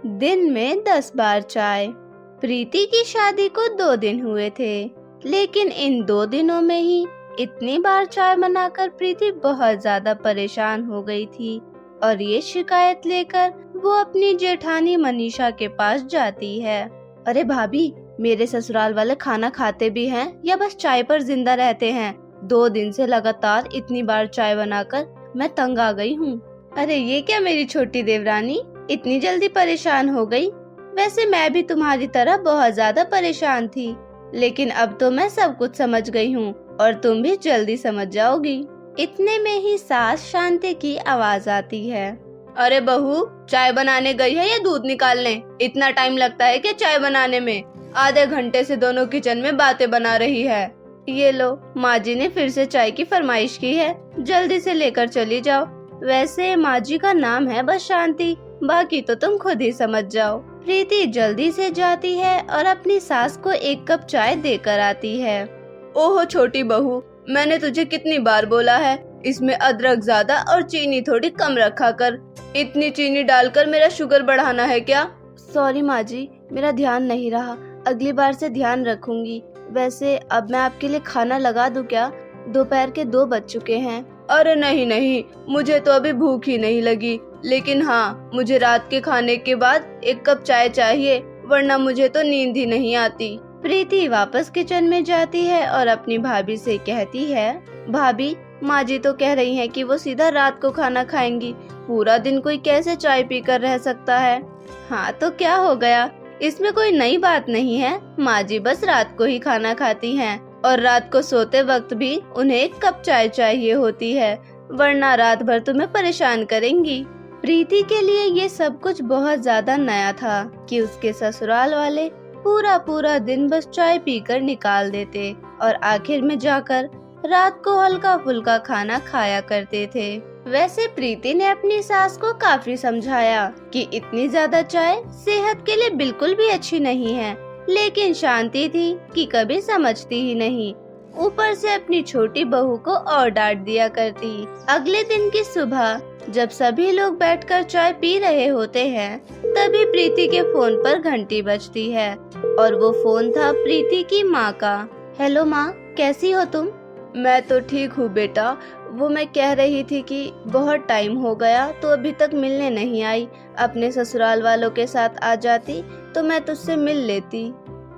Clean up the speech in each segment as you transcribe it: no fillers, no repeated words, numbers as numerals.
दिन में 10 बार चाय। प्रीति की शादी को 2 दिन हुए थे, लेकिन इन 2 दिनों में ही इतनी बार चाय बनाकर प्रीति बहुत ज्यादा परेशान हो गई थी और ये शिकायत लेकर वो अपनी जेठानी मनीषा के पास जाती है। अरे भाभी, मेरे ससुराल वाले खाना खाते भी हैं या बस चाय पर जिंदा रहते हैं? 2 दिन से लगातार इतनी बार चाय बनाकर मैं तंग आ गई हूँ। अरे ये क्या मेरी छोटी देवरानी, इतनी जल्दी परेशान हो गई? वैसे मैं भी तुम्हारी तरह बहुत ज्यादा परेशान थी, लेकिन अब तो मैं सब कुछ समझ गई हूँ और तुम भी जल्दी समझ जाओगी। इतने में ही सास शांति की आवाज आती है। अरे बहू, चाय बनाने गई है या दूध निकालने? इतना टाइम लगता है क्या चाय बनाने में? आधे घंटे से दोनों किचन में बातें बना रही है। ये लो, माँ जी ने फिर से चाय की फरमाइश की है, जल्दी से लेकर चली जाओ। वैसे माँ जी का नाम है बस शांति, बाकी तो तुम खुद ही समझ जाओ। प्रीति जल्दी से जाती है और अपनी सास को 1 कप चाय देकर आती है। ओहो छोटी बहू, मैंने तुझे कितनी बार बोला है, इसमें अदरक ज्यादा और चीनी थोड़ी कम रखा कर। इतनी चीनी डालकर मेरा शुगर बढ़ाना है क्या? सॉरी माँ जी, मेरा ध्यान नहीं रहा, अगली बार से ध्यान रखूंगी। वैसे अब मैं आपके लिए खाना लगा दूं क्या? दोपहर के 2 बज चुके हैं। अरे नहीं नहीं, मुझे तो अभी भूख ही नहीं लगी, लेकिन हाँ, मुझे रात के खाने के बाद 1 कप चाय चाहिए, वरना मुझे तो नींद ही नहीं आती। प्रीति वापस किचन में जाती है और अपनी भाभी से कहती है, भाभी, माँ जी तो कह रही हैं कि वो सीधा रात को खाना खाएंगी। पूरा दिन कोई कैसे चाय पीकर रह सकता है? हाँ तो क्या हो गया, इसमें कोई नई बात नहीं है। माँ जी बस रात को ही खाना खाती हैं और रात को सोते वक्त भी उन्हें 1 कप चाय चाहिए होती है, वरना रात भर तुम्हें परेशान करेंगी। प्रीति के लिए ये सब कुछ बहुत ज्यादा नया था कि उसके ससुराल वाले पूरा दिन बस चाय पीकर निकाल देते और आखिर में जाकर रात को हल्का फुल्का खाना खाया करते थे। वैसे प्रीति ने अपनी सास को काफी समझाया कि इतनी ज्यादा चाय सेहत के लिए बिल्कुल भी अच्छी नहीं है, लेकिन शांति थी कि कभी समझती ही नहीं। ऊपर से अपनी छोटी बहू को और डांट दिया करती। अगले दिन की सुबह जब सभी लोग बैठकर चाय पी रहे होते हैं, तभी प्रीति के फोन पर घंटी बजती है और वो फोन था प्रीति की माँ का। हेलो माँ, कैसी हो तुम? मैं तो ठीक हूँ बेटा, वो मैं कह रही थी कि बहुत टाइम हो गया तो अभी तक मिलने नहीं आई। अपने ससुराल वालों के साथ आ जाती तो मैं तुझसे मिल लेती।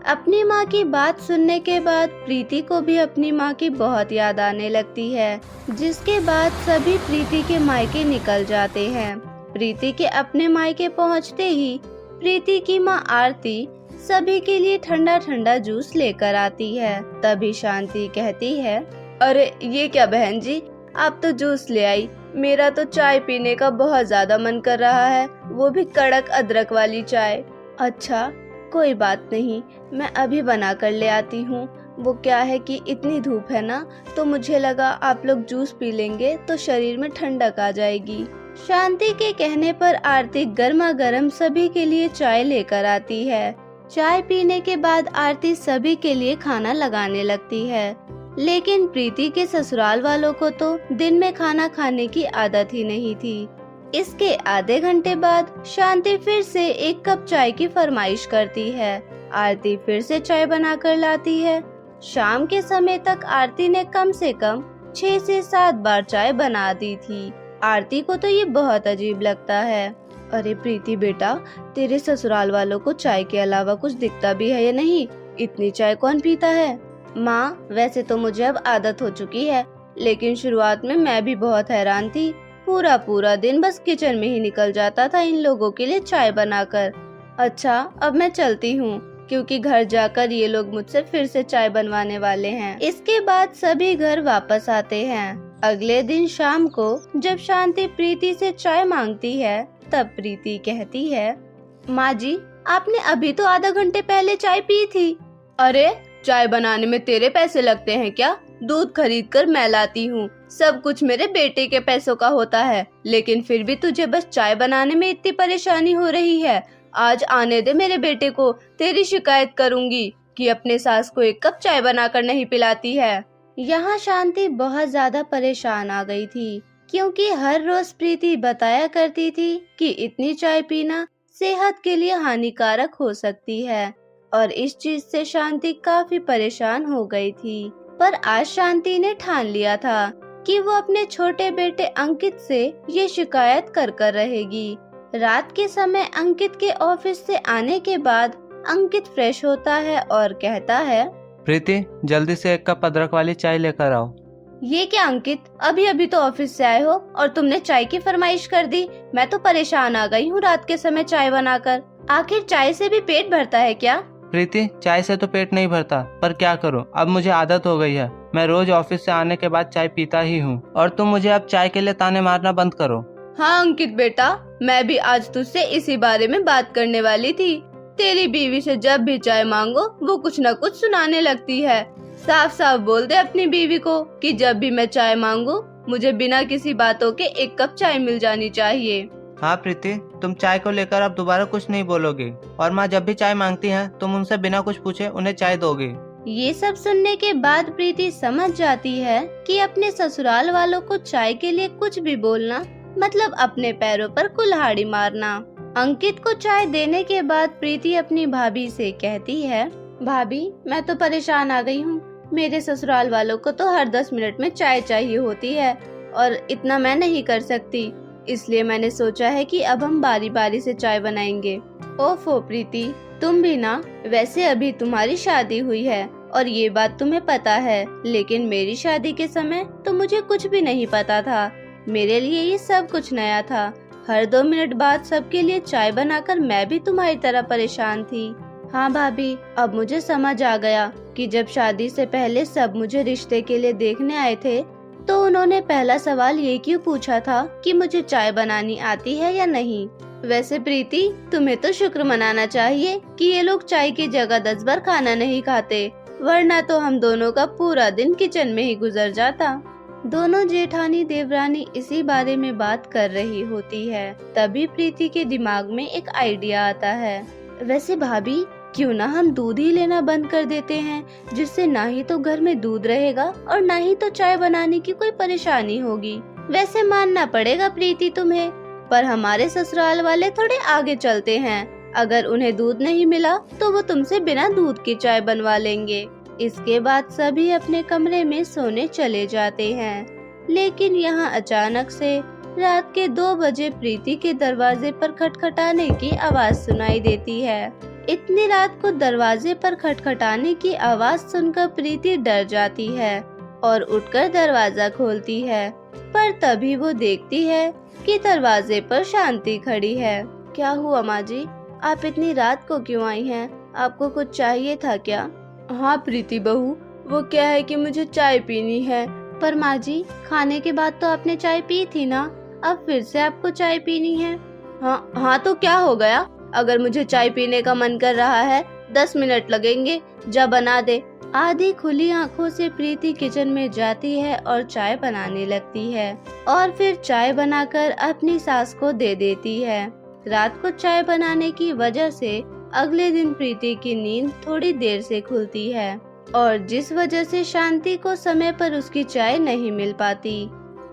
अपनी माँ की बात सुनने के बाद प्रीति को भी अपनी माँ की बहुत याद आने लगती है, जिसके बाद सभी प्रीति के मायके निकल जाते हैं। प्रीति के अपने मायके पहुँचते ही प्रीति की माँ आरती सभी के लिए ठंडा ठंडा जूस लेकर आती है। तभी शांति कहती है, अरे ये क्या बहन जी, आप तो जूस ले आई, मेरा तो चाय पीने का बहुत ज्यादा मन कर रहा है, वो भी कड़क अदरक वाली चाय। अच्छा कोई बात नहीं, मैं अभी बना कर ले आती हूँ। वो क्या है कि इतनी धूप है ना, तो मुझे लगा आप लोग जूस पी लेंगे तो शरीर में ठंडक आ जाएगी। शांति के कहने पर आरती गर्मा गर्म सभी के लिए चाय लेकर आती है। चाय पीने के बाद आरती सभी के लिए खाना लगाने लगती है, लेकिन प्रीति के ससुराल वालों को तो दिन में खाना खाने की आदत ही नहीं थी। इसके आधे घंटे बाद शांति फिर से 1 कप चाय की फरमाइश करती है। आरती फिर से चाय बनाकर लाती है। शाम के समय तक आरती ने कम से कम 6 से 7 बार चाय बना दी थी। आरती को तो ये बहुत अजीब लगता है। अरे प्रीति बेटा, तेरे ससुराल वालों को चाय के अलावा कुछ दिखता भी है या नहीं? इतनी चाय कौन पीता है? माँ, वैसे तो मुझे अब आदत हो चुकी है, लेकिन शुरुआत में मैं भी बहुत हैरान थी। पूरा दिन बस किचन में ही निकल जाता था इन लोगों के लिए चाय बनाकर। अच्छा, अब मैं चलती हूँ, क्योंकि घर जाकर ये लोग मुझसे फिर से चाय बनवाने वाले हैं। इसके बाद सभी घर वापस आते हैं। अगले दिन शाम को जब शांति प्रीति से चाय मांगती है, तब प्रीति कहती है, माँ जी, आपने अभी तो आधा घंटे पहले चाय पी थी। अरे, चाय बनाने में तेरे पैसे लगते हैं क्या? दूध खरीद कर मैं लाती हूँ, सब कुछ मेरे बेटे के पैसों का होता है, लेकिन फिर भी तुझे बस चाय बनाने में इतनी परेशानी हो रही है। आज आने दे मेरे बेटे को, तेरी शिकायत करूँगी कि अपने सास को 1 कप चाय बनाकर नहीं पिलाती है। यहाँ शांति बहुत ज्यादा परेशान आ गई थी, क्योंकि हर रोज प्रीति बताया करती थी कि इतनी चाय पीना सेहत के लिए हानिकारक हो सकती है और इस चीज से शांति काफी परेशान हो गई थी। पर आज शांति ने ठान लिया था कि वो अपने छोटे बेटे अंकित से ये शिकायत कर रहेगी। रात के समय अंकित के ऑफिस से आने के बाद अंकित फ्रेश होता है और कहता है, प्रीति, जल्दी से 1 कप अदरक वाली चाय लेकर आओ। ये क्या अंकित, अभी अभी तो ऑफिस से आए हो और तुमने चाय की फरमाइश कर दी। मैं तो परेशान आ गई हूँ रात के समय चाय बनाकर। आखिर चाय से भी पेट भरता है क्या? प्रीति, चाय से तो पेट नहीं भरता, पर क्या करूं, अब मुझे आदत हो गई है। मैं रोज ऑफिस से आने के बाद चाय पीता ही हूं। और तुम मुझे अब चाय के लिए ताने मारना बंद करो। हाँ अंकित बेटा, मैं भी आज तुझसे इसी बारे में बात करने वाली थी। तेरी बीवी से जब भी चाय मांगो वो कुछ न कुछ सुनाने लगती है। साफ साफ बोल दे अपनी बीवी को कि जब भी मैं चाय मांगू मुझे बिना किसी बातों के 1 कप चाय मिल जानी चाहिए। हाँ प्रीति, तुम चाय को लेकर अब दोबारा कुछ नहीं बोलोगे। और माँ जब भी चाय मांगती है तुम उनसे बिना कुछ पूछे उन्हें चाय दोगे। ये सब सुनने के बाद प्रीति समझ जाती है कि अपने ससुराल वालों को चाय के लिए कुछ भी बोलना मतलब अपने पैरों पर कुल्हाड़ी मारना। अंकित को चाय देने के बाद प्रीति अपनी भाभी से कहती है, भाभी मैं तो परेशान आ गई हूँ। मेरे ससुराल वालों को तो हर 10 मिनट में चाय चाहिए होती है और इतना मैं नहीं कर सकती। इसलिए मैंने सोचा है कि अब हम बारी बारी से चाय बनाएंगे। ओफो प्रीति, तुम भी ना। वैसे अभी तुम्हारी शादी हुई है और ये बात तुम्हें पता है, लेकिन मेरी शादी के समय तो मुझे कुछ भी नहीं पता था। मेरे लिए ये सब कुछ नया था। हर 2 मिनट बाद सबके लिए चाय बनाकर मैं भी तुम्हारी तरह परेशान थी। हाँ भाभी, अब मुझे समझ आ गया कि जब शादी से पहले सब मुझे रिश्ते के लिए देखने आए थे तो उन्होंने पहला सवाल ये क्यों पूछा था कि मुझे चाय बनानी आती है या नहीं। वैसे प्रीति, तुम्हें तो शुक्र मनाना चाहिए कि ये लोग चाय की जगह 10 बार खाना नहीं खाते, वरना तो हम दोनों का पूरा दिन किचन में ही गुजर जाता। दोनों जेठानी देवरानी इसी बारे में बात कर रही होती है। तभी प्रीति के दिमाग में एक आइडिया आता है। वैसे भाभी, क्यों ना हम दूध ही लेना बंद कर देते हैं, जिससे ना ही तो घर में दूध रहेगा और ना ही तो चाय बनाने की कोई परेशानी होगी। वैसे मानना पड़ेगा प्रीति तुम्हें, पर हमारे ससुराल वाले थोड़े आगे चलते हैं। अगर उन्हें दूध नहीं मिला तो वो तुमसे बिना दूध की चाय बनवा लेंगे। इसके बाद सभी अपने कमरे में सोने चले जाते हैं। लेकिन यहाँ अचानक से रात के 2 बजे प्रीति के दरवाजे पर खटखटाने की आवाज सुनाई देती है। इतनी रात को दरवाजे पर खटखटाने की आवाज सुनकर प्रीति डर जाती है और उठकर दरवाजा खोलती है। पर तभी वो देखती है कि दरवाजे पर शांति खड़ी है। क्या हुआ माँ जी, आप इतनी रात को क्यों आई हैं? आपको कुछ चाहिए था क्या? हाँ प्रीति बहू, वो क्या है कि मुझे चाय पीनी है। पर माँ जी, खाने के बाद तो आपने चाय पी थी ना, अब फिर से आपको चाय पीनी है। हाँ तो क्या हो गया? अगर मुझे चाय पीने का मन कर रहा है 10 मिनट लगेंगे, जा बना दे। आधी खुली आंखों से प्रीति किचन में जाती है और चाय बनाने लगती है और फिर चाय बनाकर अपनी सास को दे देती है। रात को चाय बनाने की वजह से अगले दिन प्रीति की नींद थोड़ी देर से खुलती है और जिस वजह से शांति को समय पर उसकी चाय नहीं मिल पाती।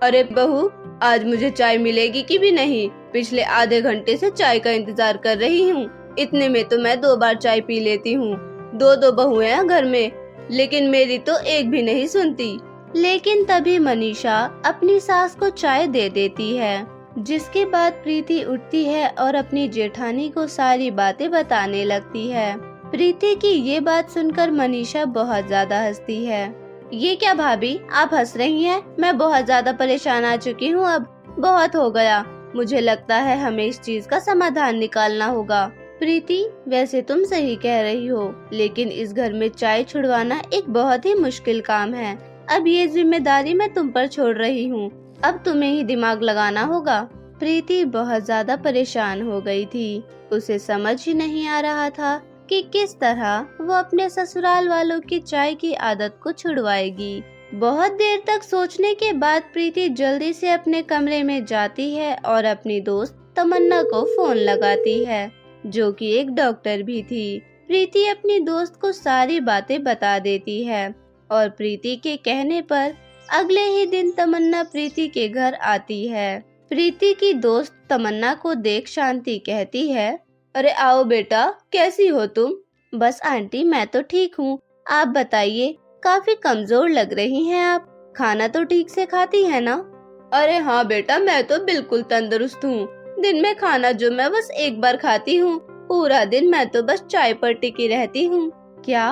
अरे बहू, आज मुझे चाय मिलेगी कि भी नहीं? पिछले आधे घंटे से चाय का इंतजार कर रही हूँ। इतने में तो मैं 2 बार चाय पी लेती हूँ। 2 बहुएं हैं घर में, लेकिन मेरी तो एक भी नहीं सुनती। लेकिन तभी मनीषा अपनी सास को चाय दे देती है, जिसके बाद प्रीति उठती है और अपनी जेठानी को सारी बातें बताने लगती है। प्रीति की ये बात सुनकर मनीषा बहुत ज्यादा हंसती है। ये क्या भाभी, आप हंस रही हैं? मैं बहुत ज्यादा परेशान आ चुकी हूँ, अब बहुत हो गया। मुझे लगता है हमें इस चीज का समाधान निकालना होगा। प्रीति, वैसे तुम सही कह रही हो, लेकिन इस घर में चाय छुड़वाना एक बहुत ही मुश्किल काम है। अब ये जिम्मेदारी मैं तुम पर छोड़ रही हूँ, अब तुम्हें ही दिमाग लगाना होगा। प्रीति बहुत ज्यादा परेशान हो गई थी। उसे समझ ही नहीं आ रहा था कि किस तरह वो अपने ससुराल वालों की चाय की आदत को छुड़वाएगी। बहुत देर तक सोचने के बाद प्रीति जल्दी से अपने कमरे में जाती है और अपनी दोस्त तमन्ना को फोन लगाती है, जो कि एक डॉक्टर भी थी। प्रीति अपनी दोस्त को सारी बातें बता देती है और प्रीति के कहने पर अगले ही दिन तमन्ना प्रीति के घर आती है। प्रीति की दोस्त तमन्ना को देख शांति कहती है, अरे आओ बेटा, कैसी हो तुम? बस आंटी, मैं तो ठीक हूँ। आप बताइए, काफी कमजोर लग रही हैं आप। खाना तो ठीक से खाती है ना? अरे हाँ बेटा, मैं तो बिल्कुल तंदुरुस्त हूँ। दिन में खाना जो मैं बस एक बार खाती हूँ। पूरा दिन मैं तो बस चाय पर टिकी रहती हूँ। क्या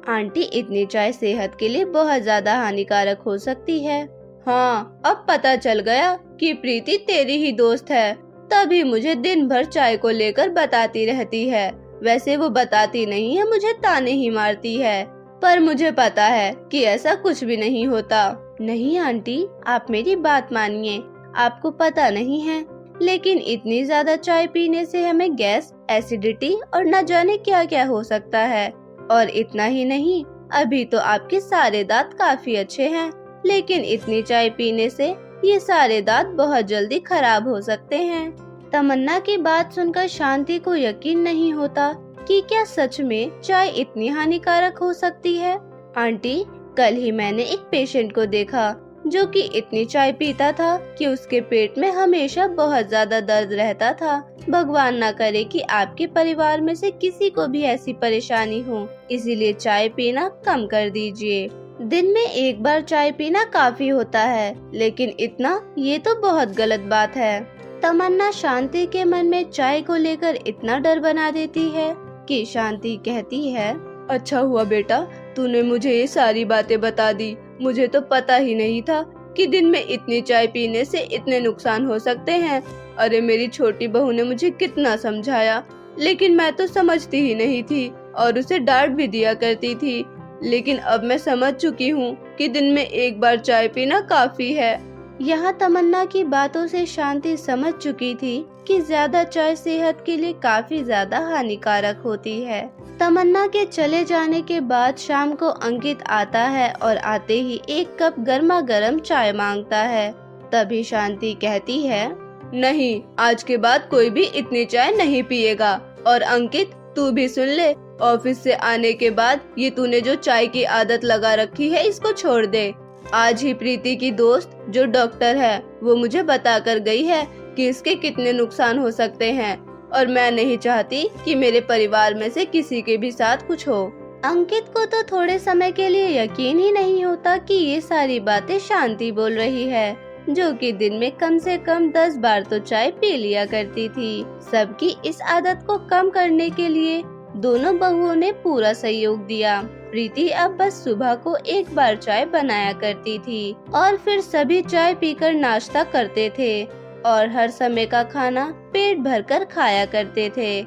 आंटी, इतनी चाय सेहत के लिए बहुत ज्यादा हानिकारक हो सकती है। हाँ, अब पता चल गया कि प्रीति तेरी ही दोस्त है, तभी मुझे दिन भर चाय को लेकर बताती रहती है। वैसे वो बताती नहीं है, मुझे ताने ही मारती है, पर मुझे पता है कि ऐसा कुछ भी नहीं होता। नहीं आंटी, आप मेरी बात मानिए। आपको पता नहीं है, लेकिन इतनी ज्यादा चाय पीने से हमें गैस, एसिडिटी और न जाने क्या क्या हो सकता है। और इतना ही नहीं, अभी तो आपके सारे दांत काफी अच्छे हैं, लेकिन इतनी चाय पीने से ये सारे दांत बहुत जल्दी खराब हो सकते हैं। तमन्ना की बात सुनकर शांति को यकीन नहीं होता कि क्या सच में चाय इतनी हानिकारक हो सकती है। आंटी, कल ही मैंने एक पेशेंट को देखा जो कि इतनी चाय पीता था कि उसके पेट में हमेशा बहुत ज्यादा दर्द रहता था। भगवान ना करे कि आपके परिवार में से किसी को भी ऐसी परेशानी हो, इसीलिए चाय पीना कम कर दीजिए। दिन में एक बार चाय पीना काफी होता है, लेकिन इतना, ये तो बहुत गलत बात है। तमन्ना शांति के मन में चाय को लेकर इतना डर बना देती है कि शांति कहती है, अच्छा हुआ बेटा, तूने मुझे ये सारी बातें बता दी। मुझे तो पता ही नहीं था कि दिन में इतनी चाय पीने से इतने नुकसान हो सकते हैं। अरे मेरी छोटी बहू ने मुझे कितना समझाया, लेकिन मैं तो समझती ही नहीं थी और उसे डांट भी दिया करती थी। लेकिन अब मैं समझ चुकी हूँ कि दिन में एक बार चाय पीना काफी है। यहाँ तमन्ना की बातों से शांति समझ चुकी थी कि ज्यादा चाय सेहत के लिए काफी ज्यादा हानिकारक होती है। तमन्ना के चले जाने के बाद शाम को अंकित आता है और आते ही एक कप गर्मा गर्म चाय मांगता है। तभी शांति कहती है, नहीं, आज के बाद कोई भी इतनी चाय नहीं पिएगा। और अंकित, तू भी सुन ले, ऑफिस से आने के बाद ये तूने जो चाय की आदत लगा रखी है, इसको छोड़ दे। आज ही प्रीति की दोस्त जो डॉक्टर है, वो मुझे बता कर गई है कि इसके कितने नुकसान हो सकते हैं, और मैं नहीं चाहती कि मेरे परिवार में से किसी के भी साथ कुछ हो। अंकित को तो थोड़े समय के लिए यकीन ही नहीं होता कि ये सारी बातें शांति बोल रही है, जो कि दिन में कम से कम 10 बार तो चाय पी लिया करती थी। सबकी इस आदत को कम करने के लिए दोनों बहुओं ने पूरा सहयोग दिया। प्रीति अब बस सुबह को एक बार चाय बनाया करती थी और फिर सभी चाय पीकर नाश्ता करते थे और हर समय का खाना पेट भरकर खाया करते थे।